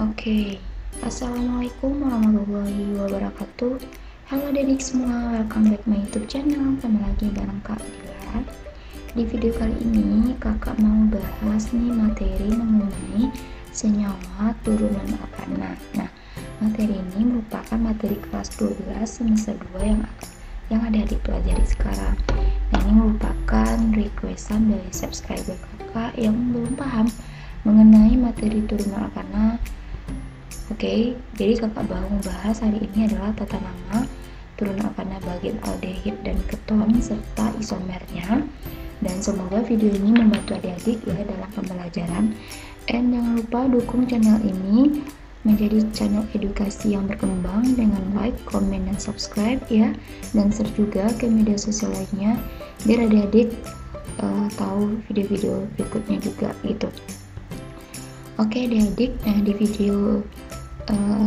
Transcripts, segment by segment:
Oke, Assalamualaikum warahmatullahi wabarakatuh. Halo adik semua, welcome back my YouTube channel. Kembali lagi bareng Kak Dila. Di video kali ini kakak mau bahas nih materi mengenai senyawa turunan alkana. Nah, materi ini merupakan materi kelas 12 semester 2 yang ada dipelajari sekarang. Nah, ini merupakan requestan dari subscriber kakak yang belum paham mengenai materi turunan alkana. Oke, jadi kakak mau bahas hari ini adalah tata nama turunan alkana bagian aldehid dan keton serta isomernya. Dan semoga video ini membantu adik-adik ya dalam pembelajaran. Dan jangan lupa dukung channel ini menjadi channel edukasi yang berkembang dengan like, komen, dan subscribe ya. Dan share juga ke media sosial lainnya biar adik-adik tahu video-video berikutnya juga gitu. Oke adik-adik, nah di video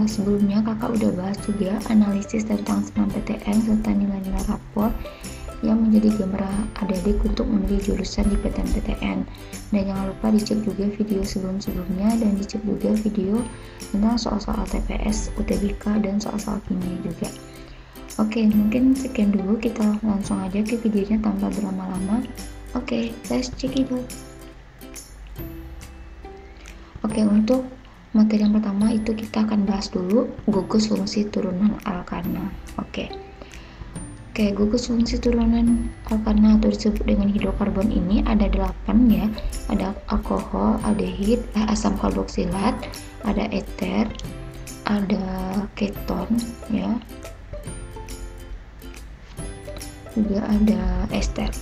sebelumnya kakak udah bahas juga analisis tentang senam PTN serta nilai-nilai rapor yang menjadi gambaran adik-adik untuk memilih jurusan di PTN. Dan jangan lupa dicek juga video sebelum-sebelumnya dan dicek juga video tentang soal-soal TPS, UTBK, dan soal-soal kimia juga. Oke, mungkin sekian dulu, kita langsung aja ke videonya tanpa berlama-lama. Oke, let's check it out. Oke, untuk materi yang pertama itu kita akan bahas dulu gugus fungsi turunan alkana. Oke, gugus fungsi turunan alkana atau disebut dengan hidrokarbon ini ada 8 ya. Ada alkohol, aldehid, asam karboksilat, ada eter, ada keton ya, juga ada ester.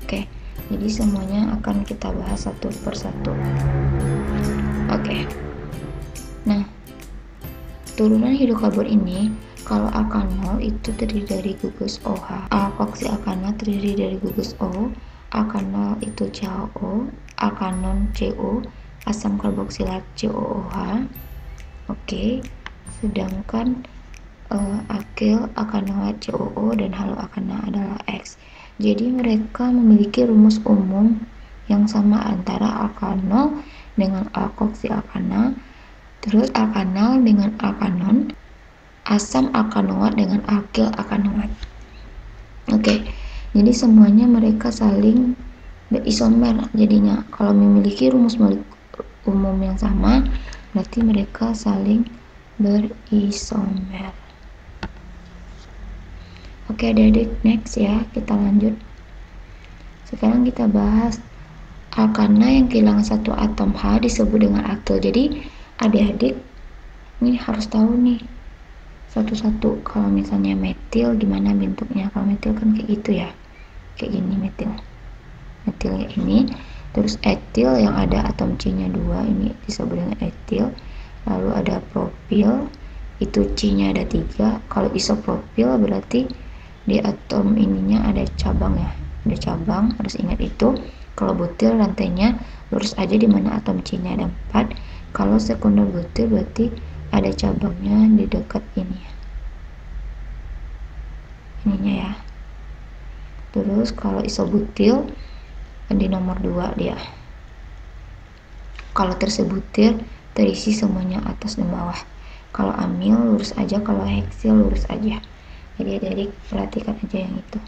Oke, jadi semuanya akan kita bahas satu persatu. Oke. Nah, turunan hidrokarbon ini kalau alkanol itu terdiri dari gugus OH, alkoksi alkana terdiri dari gugus O, alkanol itu CaO, alkanon CO, asam karboksilat COOH. Oke, sedangkan alkil alkanoat COO dan halo alkana adalah X. Jadi mereka memiliki rumus umum yang sama antara alkanol dengan alkoksi alkana, terus alkanal dengan alkanon, asam alkanoat dengan alkil alkanoat. Oke, jadi semuanya mereka saling berisomer. Jadinya kalau memiliki rumus umum yang sama, berarti mereka saling berisomer. Oke adik-adik, next ya, kita lanjut. Sekarang kita bahas alkana yang kehilangan satu atom H disebut dengan alkil. Jadi adik-adik ini harus tahu nih satu-satu. Kalau misalnya metil gimana bentuknya? Kalau metil kan kayak gitu ya, kayak gini metil kayak ini. Terus etil yang ada atom C nya 2 ini disebut dengan etil. Lalu ada propil, itu C nya ada 3. Kalau isopropil berarti di atom ininya ada cabang ya, ada cabang, harus ingat itu. Kalau butil rantainya lurus aja di mana atom C nya ada 4. Kalau sekunder butil berarti ada cabangnya di dekat ini ya, ininya ya. Terus kalau isobutil di nomor 2 dia. Kalau tersebutil terisi semuanya atas dan bawah. Kalau amil lurus aja, kalau heksil lurus aja. Jadi adik-adik perhatikan aja yang itu.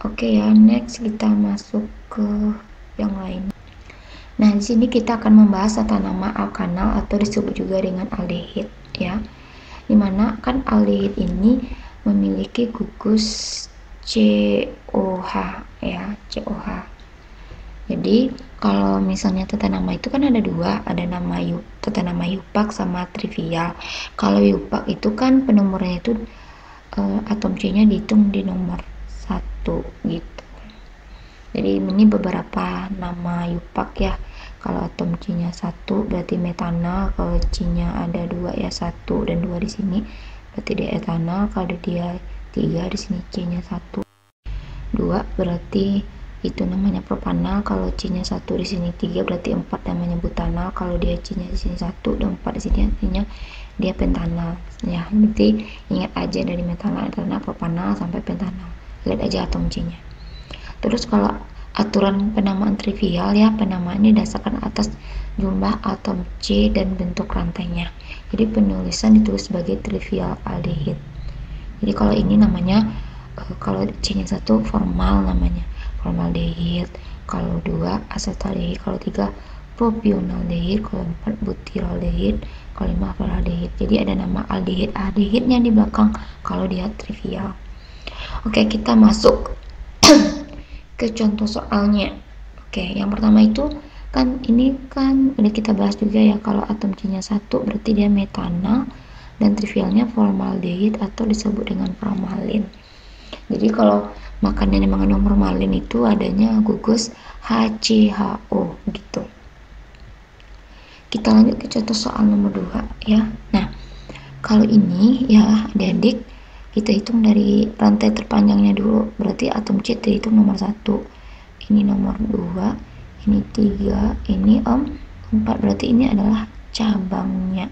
Oke ya, next kita masuk ke yang lain. Nah, di sini kita akan membahas tata nama alkanal atau disebut juga dengan aldehid ya. Dimana kan aldehid ini memiliki gugus COH ya, COH. Jadi kalau misalnya tata nama itu kan ada dua, ada nama tata nama yupak sama trivial. Kalau yupak itu kan penomorannya itu atom C-nya dihitung di nomor 1 gitu. Jadi ini beberapa nama yupak ya. Kalau atom C-nya 1 berarti metanal, kalau C-nya ada 2 ya, 1 dan 2 di sini berarti dia etanal. Kalau dia 3 di sini C-nya 1 2 berarti itu namanya propanal. Kalau C-nya 1 di sini 3 berarti 4 namanya butanal. Kalau dia C-nya di sini 1 dan 4 di sini artinya dia pentanal ya. Berarti ingat aja dari metanal, etanal, propanal sampai pentanal. Lihat aja atom C-nya. Terus kalau aturan penamaan trivial ya, penamaannya didasarkan atas jumlah atom C dan bentuk rantainya. Jadi penulisan ditulis sebagai trivial aldehid. Jadi kalau ini namanya kalau C-nya 1 formal namanya formaldehid, kalau 2 asetaldehid, kalau 3 propionaldehid, kalau 4 butyraldehid, kalau 5 formaldehid. Jadi ada nama aldehid-aldehidnya di belakang kalau dia trivial. Oke, kita masuk ke contoh soalnya. Oke, yang pertama itu kan ini kan udah kita bahas juga ya, kalau atom C-nya 1 berarti dia metanal dan trivialnya formaldehid atau disebut dengan formalin. Jadi kalau makanan yang mengandung formalin itu adanya gugus HCHO gitu. Kita lanjut ke contoh soal nomor 2 ya. Nah, kalau ini ya adik-adik, kita hitung dari rantai terpanjangnya dulu. Berarti atom C terhitung nomor 1. Ini nomor 2, ini 3, ini 4. Berarti ini adalah cabangnya.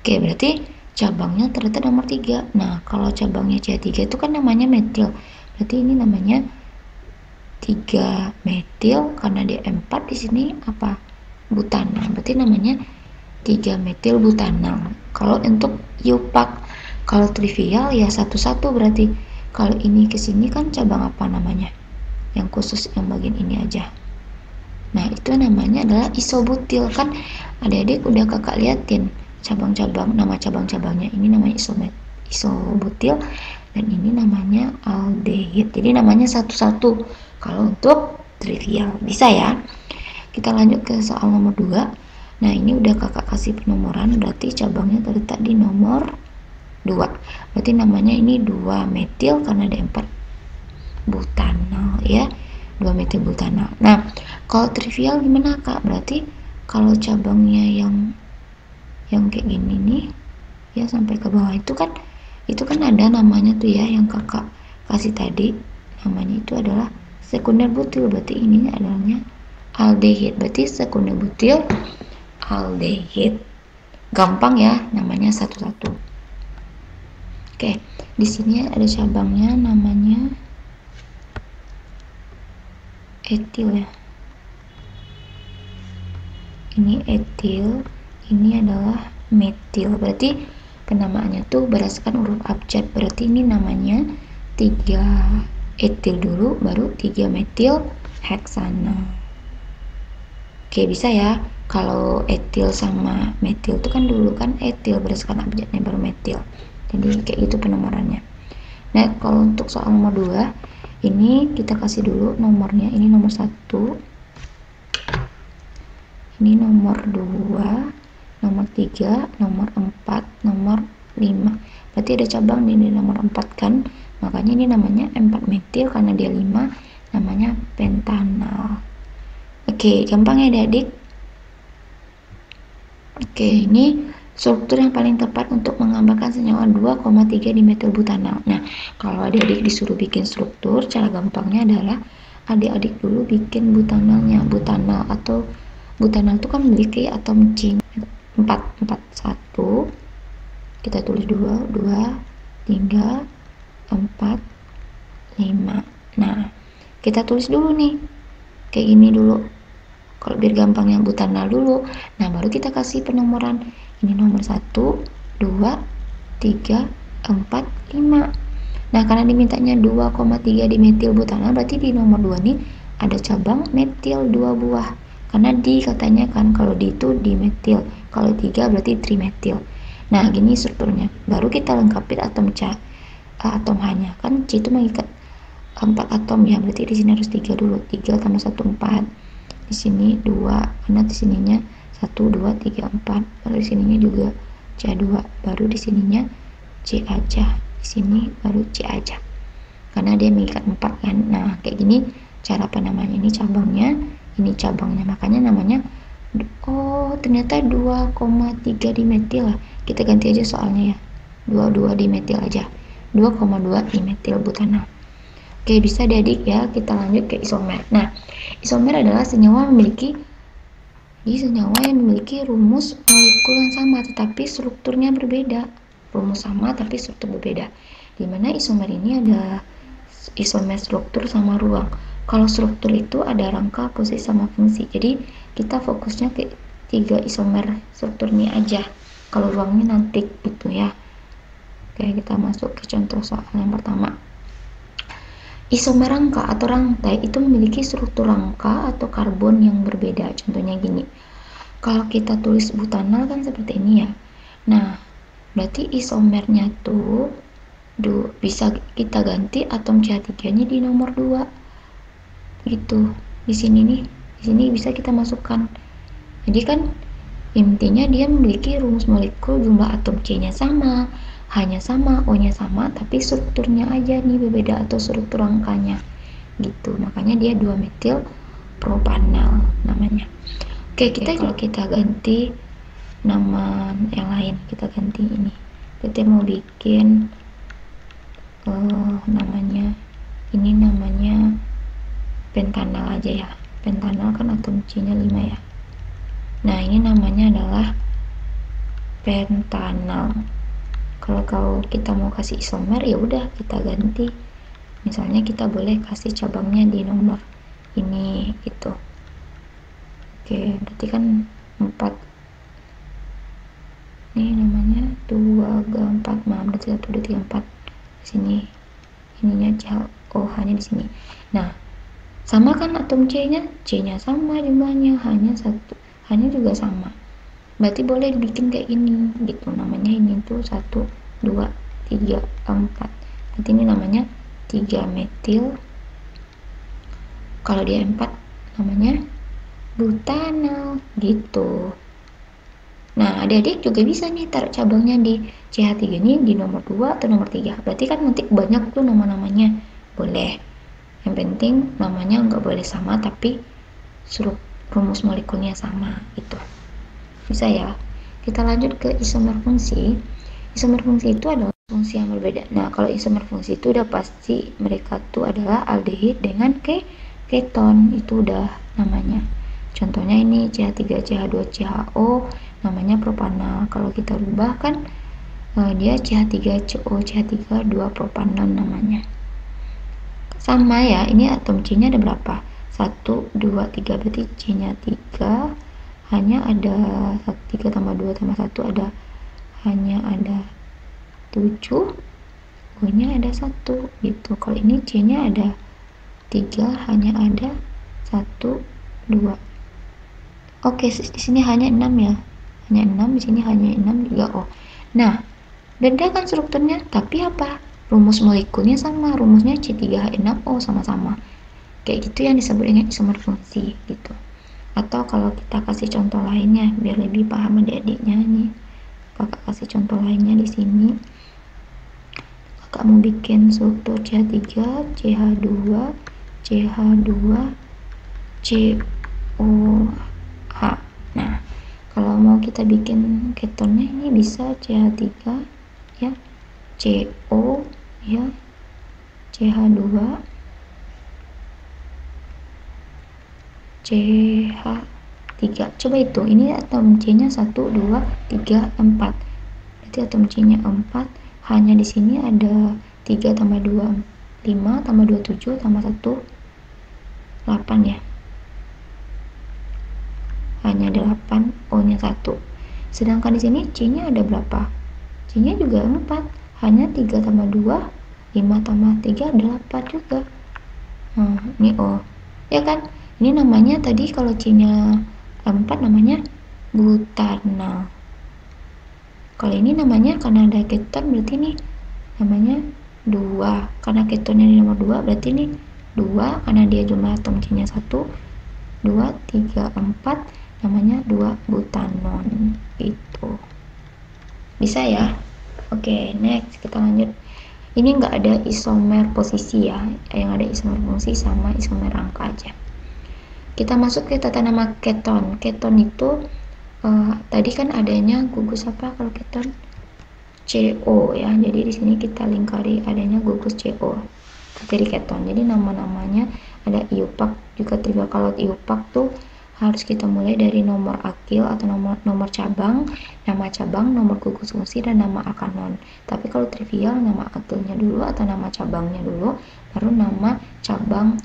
Oke, berarti cabangnya ternyata nomor 3. Nah, kalau cabangnya C3 itu kan namanya metil. Berarti ini namanya 3 metil karena dia 4 di sini apa? Butanal. Berarti namanya 3 metil butanal. Kalau untuk IUPAC, kalau trivial ya 1-1 berarti. Kalau ini ke sini kan cabang apa namanya? Yang khusus yang bagian ini aja. Nah, itu namanya adalah isobutil kan. Adik-adik udah kakak liatin cabang-cabang, nama cabang-cabangnya. Ini namanya isobutil dan ini namanya aldehid. Jadi namanya 1-1 kalau untuk trivial. Bisa ya. Kita lanjut ke soal nomor 2. Nah, ini udah kakak kasih penomoran, berarti cabangnya terletak di nomor 2. Berarti namanya ini 2 metil karena ada 4 butanal ya. 2 metil butanal. Nah, kalau trivial gimana Kak? Berarti kalau cabangnya yang kayak gini nih ya sampai ke bawah itu kan ada namanya tuh ya yang kakak kasih tadi, namanya itu adalah sekunder butil. Berarti ini adanya aldehid. Berarti sekunder butil aldehid. Gampang ya, namanya 1-1. Oke, di sini ada cabangnya namanya etil ya. Ini etil, ini adalah metil. Berarti penamaannya tuh berdasarkan huruf abjad. Berarti ini namanya 3 etil dulu, baru 3 metil heksanal. Oke, bisa ya. Kalau etil sama metil itu kan dulu kan etil berdasarkan abjadnya baru metil. Jadi kayak gitu penomorannya. Nah, kalau untuk soal nomor 2, ini kita kasih dulu nomornya. Ini nomor 1. Ini nomor 2, nomor 3, nomor 4, nomor 5. Berarti ada cabang di nomor 4 kan. Makanya ini namanya 4 metil karena dia 5, namanya pentanal. Oke, gampang ya adik-adik. Oke, ini struktur yang paling tepat untuk menggambarkan senyawa 2,3 dimetil butanal. Nah, kalau adik-adik disuruh bikin struktur, cara gampangnya adalah adik-adik dulu bikin butanalnya. Butanal itu kan memiliki atom C 4, 1. Kita tulis 2, 3, 4, 5. Nah, kita tulis dulu nih. Kayak gini dulu. Kalau biar gampang yang butanal dulu. Nah, baru kita kasih penomoran. Ini nomor 1, 2, 3, 4, 5. Nah, karena dimintanya 2,3 dimetil butanal, berarti di nomor 2 nih ada cabang metil 2 buah. Karena di katanya kan kalau di itu dimetil. Kalau 3 berarti trimetil. Nah, gini strukturnya. Baru kita lengkapi atom atom H-nya. Kan C itu mengikat 4 atom ya. Berarti di sini harus 3 dulu. 3 tambah 1 4. Di sini 2, karena di sininya 1 2 3 4. Baru di sininya juga C2. Baru di sininya C aja. Di sini baru C aja. Karena dia mengikat 4 kan. Nah, kayak gini cara apa namanya? Ini cabangnya, ini cabangnya. Makanya namanya ternyata 2,3 dimetil lah. Kita ganti aja soalnya ya. 22 dimetil aja. 2,2 dimetil butanal. Oke, bisa adik ya. Kita lanjut ke isomer. Nah, isomer adalah senyawa yang memiliki rumus molekul yang sama tetapi strukturnya berbeda. Rumus sama tapi struktur berbeda. Dimana isomer ini ada isomer struktur sama ruang. Kalau struktur itu ada rangka, posisi, sama fungsi. Jadi kita fokusnya ke 3 isomer struktur ini aja. Kalau ruangnya nanti gitu ya. Oke, kita masuk ke contoh soal yang pertama. Isomer rangka atau rantai itu memiliki struktur rangka atau karbon yang berbeda. Contohnya gini. Kalau kita tulis butanal kan seperti ini ya. Nah, berarti isomernya tuh bisa kita ganti atom CH3-nya di nomor 2. Gitu. Di sini nih, di sini bisa kita masukkan. Jadi kan intinya dia memiliki rumus molekul, jumlah atom C-nya sama, H-nya sama, O-nya sama, tapi strukturnya aja nih berbeda atau struktur rangkanya. Gitu. Makanya dia 2-metil propanal namanya. Oke, kalau kita ganti nama yang lain, kita ganti ini. Kita mau bikin namanya pentanal aja ya. Pentanal kan atom C-nya 5 ya. Nah, ini namanya adalah pentanal. Kalau kita mau kasih isomer, ya udah kita ganti. Misalnya kita boleh kasih cabangnya di nomor ini gitu. Oke, berarti kan 4. Ini namanya 2 G 4. Maaf, berarti 1 2 3 4. Di sini ininya CH-OH-nya di sini. Nah, sama kan atom C-nya sama jumlahnya, H-nya juga sama. Berarti boleh dibikin kayak ini gitu. Namanya ini tuh 1 2 3 4. Berarti ini namanya 3 metil. Kalau dia 4 namanya butanal gitu. Nah, adik-adik juga bisa nih taruh cabangnya di CH3 ini di nomor 2 atau nomor 3. Berarti kan nanti banyak tuh nama-namanya. Boleh. Yang penting namanya nggak boleh sama, tapi rumus molekulnya sama gitu. Bisa ya. Kita lanjut ke isomer fungsi. Isomer fungsi itu adalah fungsi yang berbeda. Nah, kalau isomer fungsi itu udah pasti mereka tuh adalah aldehid dengan keton. Itu udah namanya. Contohnya ini CH3, CH2, CHO namanya propanal. Kalau kita rubah kan dia CH3CO, CH3 2 propanal namanya. Sama ya, ini atom C-nya ada berapa? 1, 2, 3, berarti C-nya 3, hanya ada 3 tambah 2 tambah 1 hanya ada 7, O-nya ada 1 gitu. Kalau ini C-nya ada 3, hanya ada 1, 2. Oke, di sini hanya 6 ya. Hanya 6, di sini hanya 6 juga O. Nah, beda kan strukturnya, tapi apa? Rumus molekulnya sama, rumusnya C3H6O sama-sama. Kayak gitu yang disebut dengan isomer fungsi gitu. Atau kalau kita kasih contoh lainnya biar lebih paham adik-adiknya nih. Kakak kasih contoh lainnya di sini. Kakak mau bikin struktur CH3, CH2, CH2, COH. Nah, kalau mau kita bikin ketonnya ini bisa CH3 ya, CO ya, CH2, CH3. Coba itu, ini atom C-nya 1 2 3 4. Berarti atom C-nya 4, hanya di sini ada 3 tambah 2 5 tambah 2 7 tambah 1 8 ya. Hanya 8, O-nya 1. Sedangkan di sini C-nya ada berapa? C-nya juga 4. Hanya 3 tambah 2, 5 tambah 3, 8 juga. Nah, ini O. Ya kan? Ini namanya tadi kalau C-nya 4 namanya butanal. Kalau ini namanya karena ada keton berarti ini namanya 2. Karena ketonnya di nomor 2 berarti ini 2 karena dia jumlah atom C-nya 1, 2, 3, 4 namanya 2 butanon itu. Bisa ya? Oke, next kita lanjut. Ini enggak ada isomer posisi ya, yang ada isomer fungsi sama isomer rangka aja. Kita masuk ke tata nama keton. Keton itu tadi kan adanya gugus apa kalau keton? CO ya. Jadi di sini kita lingkari adanya gugus CO. Jadi keton. Jadi nama-namanya ada iupac juga trivial. Kalau iupac tuh harus kita mulai dari nomor akil atau nomor cabang, nama cabang, nomor gugus fungsi, dan nama akanon. Tapi kalau trivial nama akilnya dulu atau nama cabangnya dulu, baru nama cabang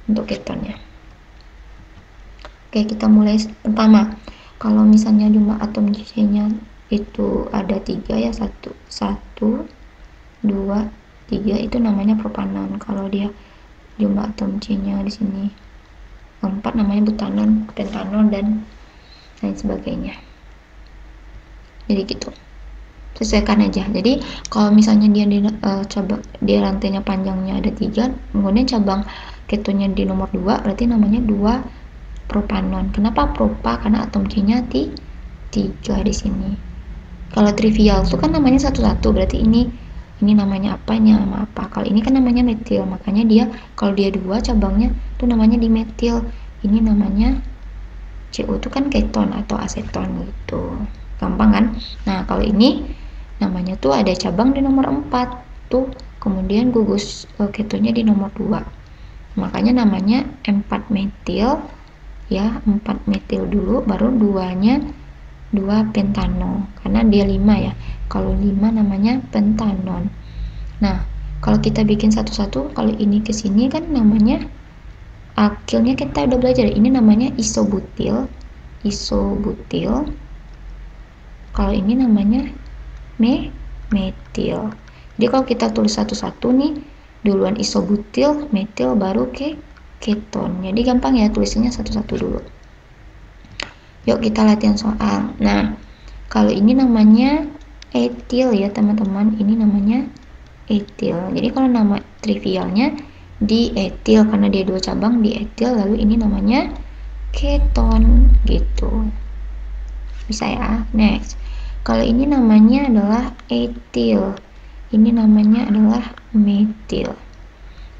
untuk ketonnya. Oke, kita mulai pertama. Kalau misalnya jumlah atom C-nya itu ada 3 ya, 1, 2, 3 itu namanya propanon. Kalau dia jumlah atom C-nya di sini 4 namanya butanon, pentanon, dan lain sebagainya. Jadi gitu, sesuaikan aja. Jadi kalau misalnya dia coba dia rantainya panjangnya ada 3, kemudian cabang ketonnya di nomor 2, berarti namanya 2 propanon. Kenapa propa? Karena atom C-nya 3 di sini. Kalau trivial itu kan namanya satu-satu, berarti ini namanya apanya sama apa. Kalau ini kan namanya metil, makanya dia kalau dia 2 cabangnya itu namanya dimetil. Ini namanya CO itu kan keton atau aseton gitu. Gampang kan? Nah, kalau ini namanya tuh ada cabang di nomor 4 tuh, kemudian gugus ketonnya di nomor 2. Makanya namanya 4 metil ya, 4 metil dulu baru 2-nya 2 pentano, karena dia 5 ya. Kalau 5 namanya pentanon. Nah, kalau kita bikin satu-satu, kalau ini ke sini kan namanya alkilnya kita udah belajar. Ini namanya isobutil. Kalau ini namanya metil. Jadi kalau kita tulis satu-satu nih, duluan isobutil, metil, baru ke keton. Jadi gampang ya tulisannya satu-satu dulu. Yuk kita latihan soal. Nah, kalau ini namanya etil ya teman-teman, ini namanya etil. Jadi kalau nama trivialnya dietil karena dia 2 cabang dietil, lalu ini namanya keton gitu. Bisa ya. Next. Kalau ini namanya adalah etil. Ini namanya adalah metil.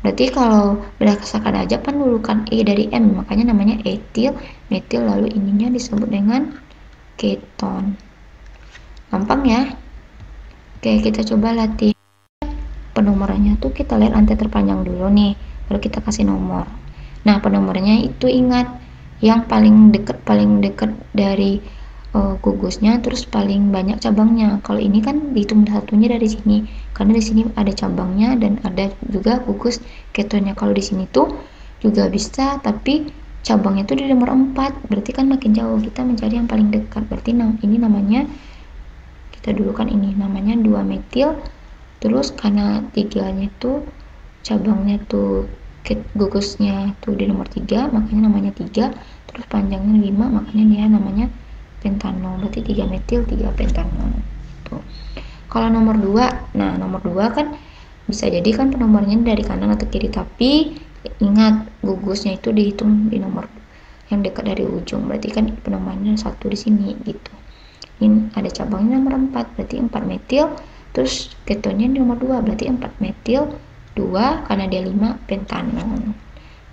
Berarti kalau berdasarkan aja pendudukan E dari M, makanya namanya etil, metil, lalu ininya disebut dengan keton. Gampang ya? Oke, kita coba latih penomorannya tuh. Kita lihat rantai terpanjang dulu nih, baru kita kasih nomor. Nah, penomorannya itu ingat yang paling dekat dari gugusnya, terus paling banyak cabangnya. Kalau ini kan dihitung satunya dari sini, karena di sini ada cabangnya dan ada juga gugus ketonnya. Kalau di sini tuh juga bisa, tapi cabangnya tuh di nomor 4, berarti kan makin jauh. Kita mencari yang paling dekat, berarti ini namanya, kita dulu kan ini namanya 2 metil, terus karena 3-nya tuh cabangnya tuh gugusnya tuh di nomor 3, makanya namanya 3, terus panjangnya 5, makanya dia namanya pentanol. Berarti 3 metil 3 pentanol tuh. Kalau nomor 2, nah nomor 2 kan bisa jadi kan penomornya dari kanan atau kiri, tapi ingat gugusnya itu dihitung di nomor yang dekat dari ujung, berarti kan penomornya 1 di sini gitu. Ini ada cabangnya nomor 4, berarti 4 metil, terus ketonnya nomor 2, berarti 4 metil 2 karena dia 5 pentanol.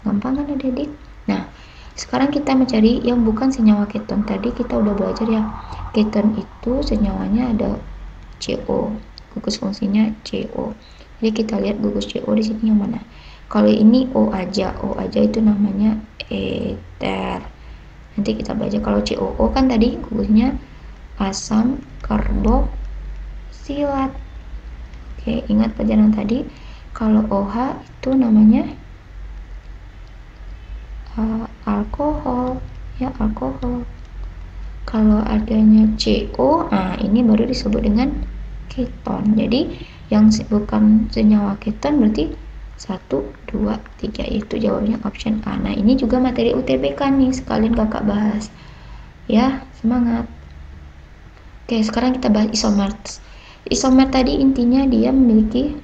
Gampang kan adik-adik? Nah, sekarang kita mencari yang bukan senyawa keton. Tadi kita udah belajar ya, keton itu senyawanya ada CO, gugus fungsinya CO. Jadi kita lihat gugus CO di sini yang mana. Kalau ini O aja itu namanya eter. Nanti kita baca. Kalau COO kan tadi gugusnya asam karboksilat. Oke, ingat pelajaran tadi. Kalau OH itu namanya alkohol ya, alkohol. Kalau adanya CO, nah ini baru disebut dengan keton. Jadi yang bukan senyawa keton berarti 1, 2, 3, itu jawabnya option A. Nah, ini juga materi UTBK nih, sekalian kakak bahas ya, semangat. Oke, sekarang kita bahas isomer. Isomer tadi intinya dia memiliki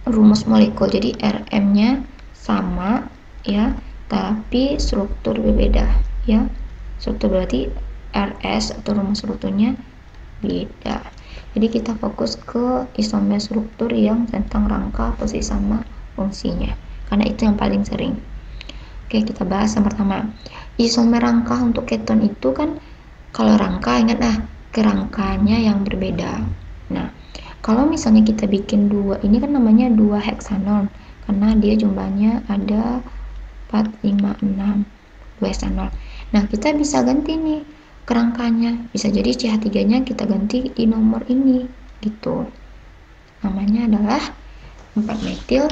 rumus molekul, jadi RM nya sama ya, tapi struktur berbeda ya. Struktur berarti RS atau rumus strukturnya beda. Jadi kita fokus ke isomer struktur yang tentang rangka, posisi sama fungsinya, karena itu yang paling sering. Oke, kita bahas yang pertama. Isomer rangka untuk keton itu kan, kalau rangka ingat kerangkanya yang berbeda. Nah, kalau misalnya kita bikin 2, ini kan namanya 2 heksanol karena dia jumlahnya ada 4, 5, 6, 2 heksanol. Nah, kita bisa ganti nih kerangkanya, bisa jadi CH3-nya kita ganti di nomor ini gitu. Namanya adalah 4 metil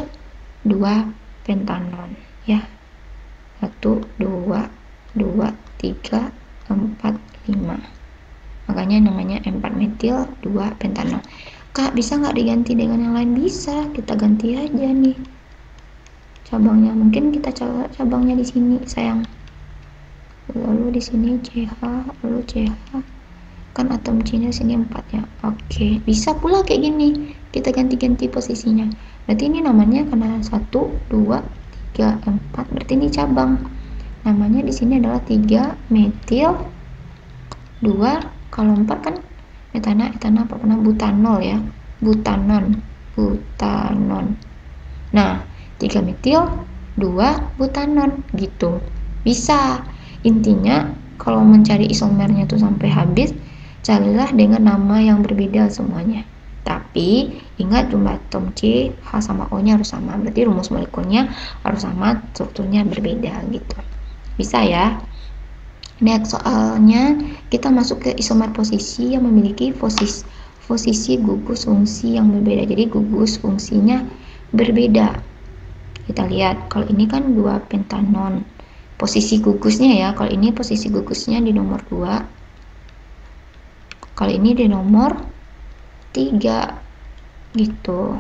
2 pentanon ya. 2, 2, 3, 4, 5. Makanya namanya 4 metil 2 pentanol. Kak, bisa nggak diganti dengan yang lain? Bisa, kita ganti aja nih cabangnya. Mungkin kita cabangnya di sini, sayang. Lalu di sini CH, lalu CH. Kan atom C-nya sini 4 ya. Oke, bisa pula kayak gini. Kita ganti-ganti posisinya. Berarti ini namanya karena 1, 2, 3, 4. Berarti ini cabang. Namanya di sini adalah 3 metil 2. Kalau 4 kan etana apa pernah butanol ya. Butanon. Nah, 3 metil 2 butanon gitu. Bisa. Intinya kalau mencari isomernya tuh sampai habis, carilah dengan nama yang berbeda semuanya. Tapi ingat jumlah atom C, H sama O nya harus sama. Berarti rumus molekulnya harus sama, strukturnya berbeda gitu. Bisa ya. Next soalnya kita masuk ke isomer posisi yang memiliki posisi gugus fungsi yang berbeda. Jadi gugus fungsinya berbeda. Kita lihat, kalau ini kan 2 pentanon. Posisi gugusnya ya, kalau ini posisi gugusnya di nomor 2. Kalau ini di nomor 3 gitu.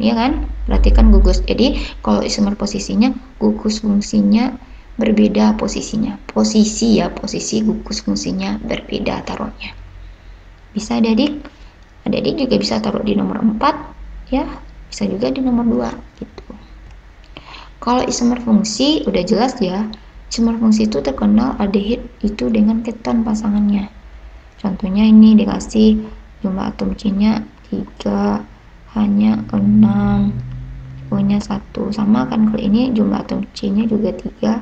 Iya kan? Berarti kan gugus. Jadi kalau isomer posisinya, gugus fungsinya berbeda posisinya. Posisi gugus fungsinya berbeda taruhnya. Bisa adik-adik? Adik-adik juga bisa taruh di nomor 4 ya. Bisa juga di nomor 2 gitu. Kalau isomer fungsi udah jelas ya. Isomer fungsi itu terkenal aldehid itu dengan keton pasangannya. Contohnya ini dikasih jumlah atom C-nya 3, hanya 6, O-nya 1. Sama kan kalau ini jumlah atom C-nya juga 3,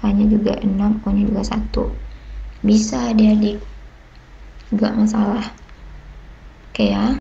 hanya juga 6, O-nya juga 1. Bisa adik-adik, nggak masalah. Oke ya.